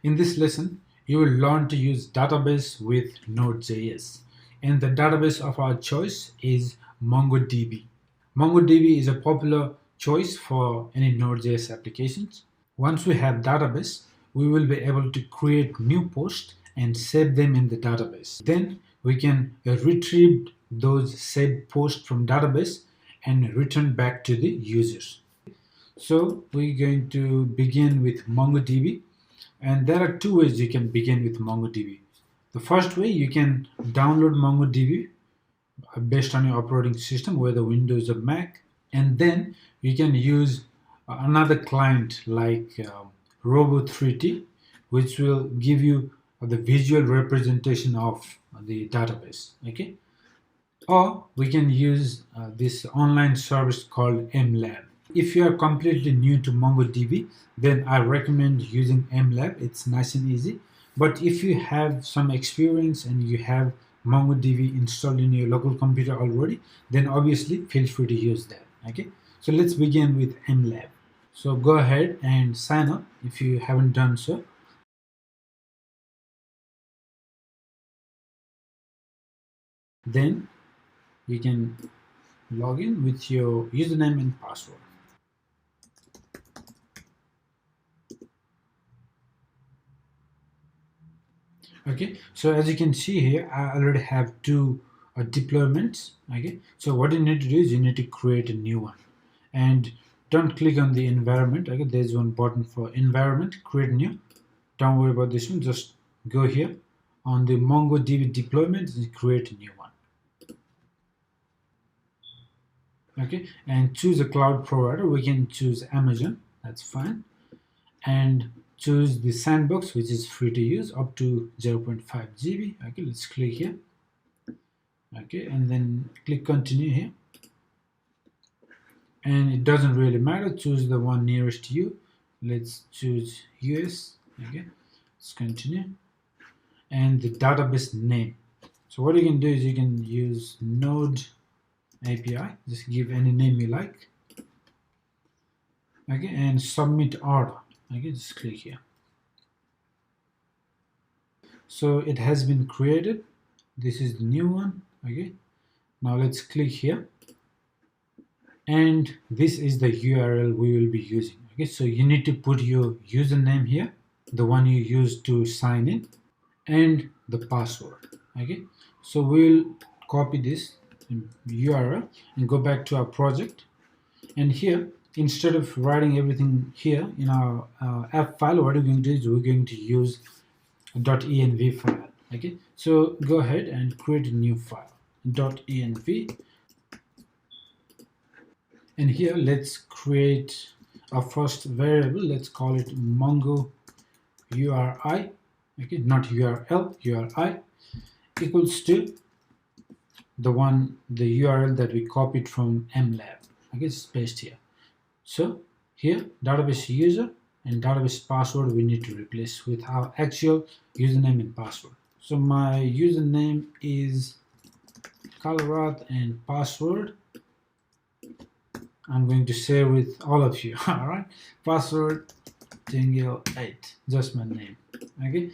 In this lesson, you will learn to use database with Nodejs, and the database of our choice is Mongodb. Mongodb is a popular choice for any Node.js applications. Once we have database, we will be able to create new posts and save them in the database. Then we can retrieve those saved posts from database and return back to the users. So we're going to begin with MongoDB, and there are two ways you can begin with MongoDB. The first way, you can download MongoDB based on your operating system, whether Windows or Mac, and then you can use another client like Robo3T, which will give you the visual representation of the database. Okay, or we can use this online service called mlab. If you are completely new to MongoDB, then I recommend using mlab. It's nice and easy. But if you have some experience and you have MongoDB installed in your local computer already, then obviously feel free to use that. Okay, so let's begin with mlab. So go ahead and sign up if you haven't done so. Then you can log in with your username and password. Okay, so as you can see here, I already have two deployments. Okay, so what you need to do is you need to create a new one, and don't click on the environment. Okay, there's one button for environment, create new. Don't worry about this one, just go here on the MongoDB deployment and create a new one. Okay, and choose a cloud provider. We can choose Amazon, that's fine, and choose the sandbox, which is free to use up to 0.5 GB. Okay, let's click here. Okay, and then click continue here, and it doesn't really matter, choose the one nearest to you. Let's choose US. Okay, let's continue, and the database name. So what you can do is you can use Node API, just give any name you like. Okay, and submit order. Okay, just click here. So it has been created. This is the new one. Okay, now let's click here, and this is the URL we will be using. Okay, so you need to put your username here, the one you used to sign in, and the password. Okay, so we'll copy this URL and go back to our project, and here, instead of writing everything here in our app file, what we're going to do is we're going to use a .env file. Okay, so go ahead and create a new file, .env, and here let's create our first variable. Let's call it Mongo URI. Okay, not URL, URI equals to the URL that we copied from mlab. Okay, it's pasted here. So here, database user and database password we need to replace with our actual username and password. So my username is Kalrat and password I'm going to share with all of you. All right, password Dhungel 8, just my name. Okay,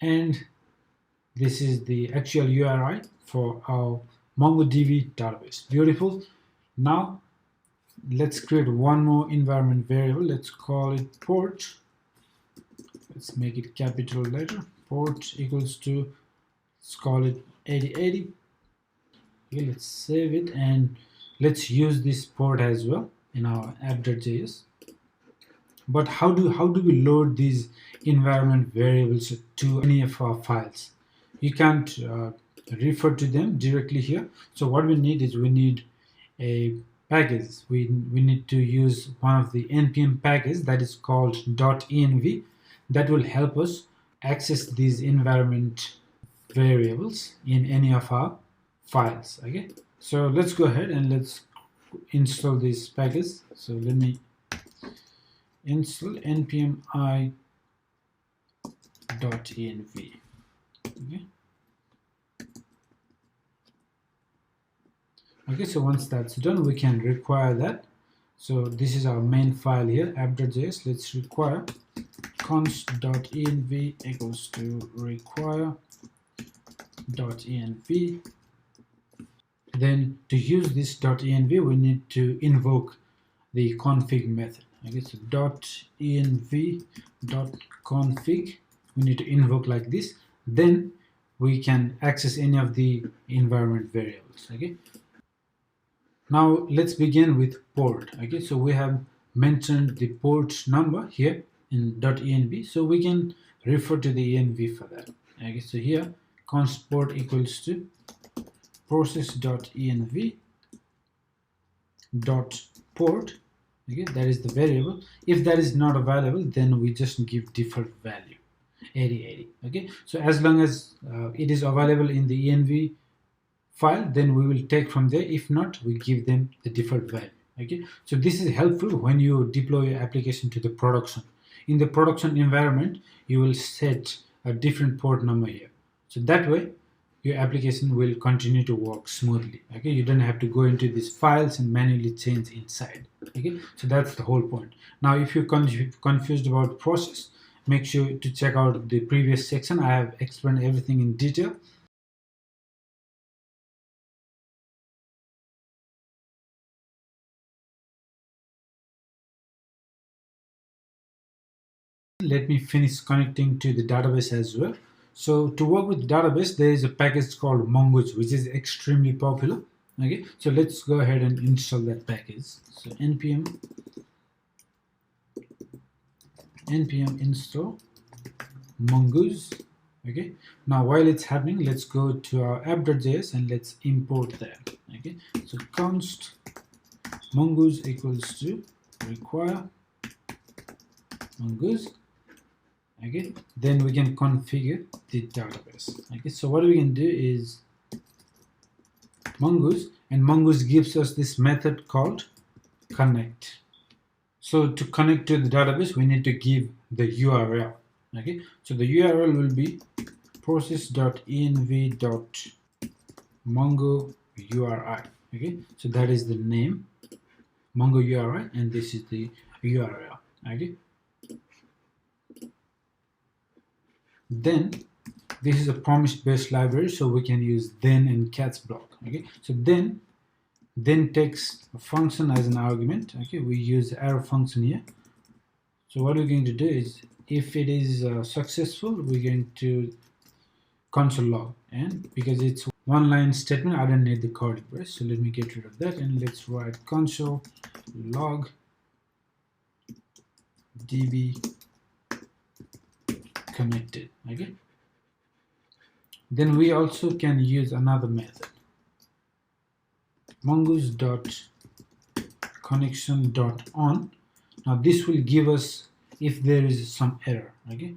and this is the actual URI for our MongoDB database. Beautiful. Now let's create one more environment variable. Let's call it port. Let's make it capital letter. Port equals to, let's call it 8080. Okay, let's save it, and let's use this port as well in our app.js. But how do we load these environment variables to any of our files? You can't refer to them directly here. So what we need is we need a package. We need to use one of the npm packages that is called .env, that will help us access these environment variables in any of our files. Okay, so let's go ahead and let's install this package. So let me install npm i.env. Okay. Okay, so once that's done, we can require that. So this is our main file here, app.js. Let's require const.env equals to require.env. Then to use this .env, we need to invoke the config method. Okay, so .env.config, we need to invoke like this. Then we can access any of the environment variables. Okay. Now let's begin with port. Okay, so we have mentioned the port number here in .env, so we can refer to the env for that. Okay, so here const port equals to process.env dot port. Okay, that is the variable. If that is not available, then we just give default value 8080. Okay, so as long as it is available in the env file, then we will take from there. If not, we give them the default value. Okay, so this is helpful when you deploy your application to the production. In the production environment, you will set a different port number here, so that way your application will continue to work smoothly. Okay, you don't have to go into these files and manually change inside. Okay, so that's the whole point. Now if you're confused about process, make sure to check out the previous section. I have explained everything in detail. Let me finish connecting to the database as well. So to work with database, there is a package called Mongodb, which is extremely popular. Okay, so let's go ahead and install that package. So npm install mongoose. Okay, now while it's happening, let's go to our app.js and let's import that. Okay, so const mongoose equals to require mongoose. Okay, then we can configure the database. Okay, so what we can do is mongoose, and mongoose gives us this method called connect. So to connect to the database, we need to give the URL. Okay, so the URL will be process.env.mongo URI. Okay, so that is the name, Mongo URI, and this is the URL. Okay, then this is a promise-based library, so we can use then and catch block. Okay, so then takes a function as an argument. Okay, we use arrow function here. So what we're going to do is, if it is successful, we're going to console log, and because it's one line statement, I don't need the curly brace, so let me get rid of that, and let's write console log db connected. Okay, then we also can use another method, mongoose.connection.on. Now this will give us if there is some error. Okay,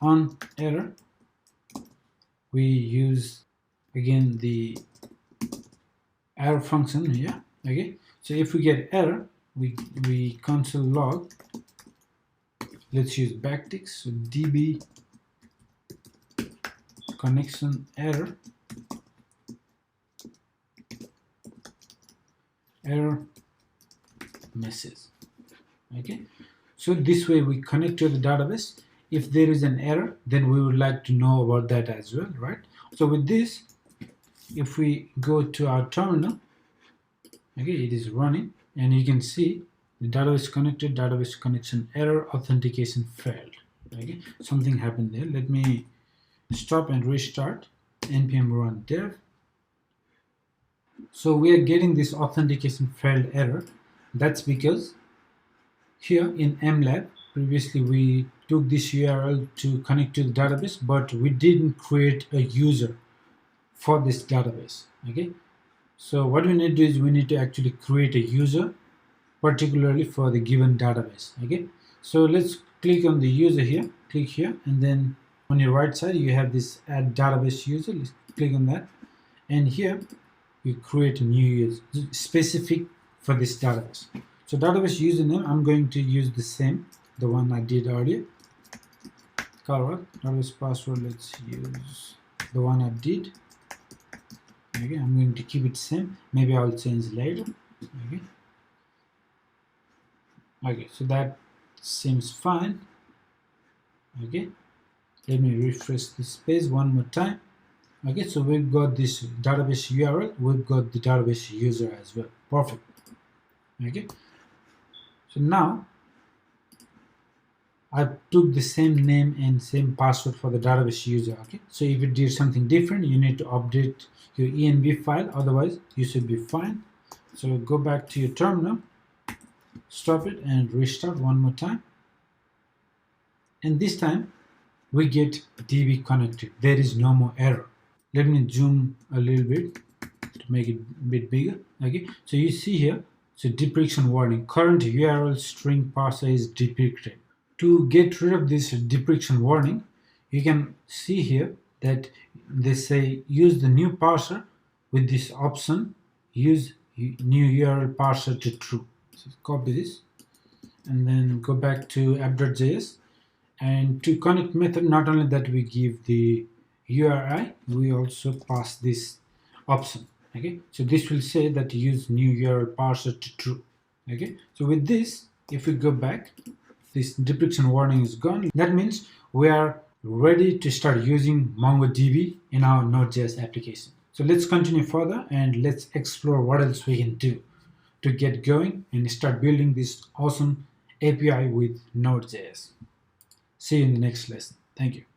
on error, we use again the arrow function here. Okay, so if we get error, we console log, let's use backticks, so db connection error message. Okay, so this way we connect to the database. If there is an error, then we would like to know about that as well, right? So with this, if we go to our terminal, okay, it is running, and you can see the database connected, database connection error, authentication failed. Okay, something happened there. Let me stop and restart. Npm run dev. So we are getting this authentication failed error. That's because here in mlab, previously we took this URL to connect to the database, but we didn't create a user for this database. Okay, so what we need to do is we need to actually create a user particularly for the given database. Okay, so let's click on the user here, click here, and then on your right side you have this add database user. Let's click on that, and here you create a new user specific for this database. So database username, I'm going to use the same, the one I did earlier. Database password, let's use the one I did. Okay, I'm going to keep it same. Maybe I'll change later. Okay, Okay, so that seems fine. Okay, let me refresh this page one more time. Okay, so we've got this database URL, we've got the database user as well. Perfect. Okay, so now I took the same name and same password for the database user. Okay, so if you did something different, you need to update your env file, otherwise you should be fine. So go back to your terminal, stop it and restart one more time, and this time we get DB connected. There is no more error. Let me zoom a little bit to make it a bit bigger. Okay, so you see here, so deprecation warning, current URL string parser is deprected. To get rid of this deprecation warning, you can see here that they say use the new parser with this option, use new URL parser to true. So copy this and then go back to app.js, and to connect method, not only that we give the URI, we also pass this option. Okay, so this will say that use new URL parser to true. Okay, so with this, if we go back, this deprecation warning is gone. That means we are ready to start using MongoDB in our Node.js application. So let's continue further and let's explore what else we can do to get going and start building this awesome API with Node.js. See you in the next lesson. Thank you.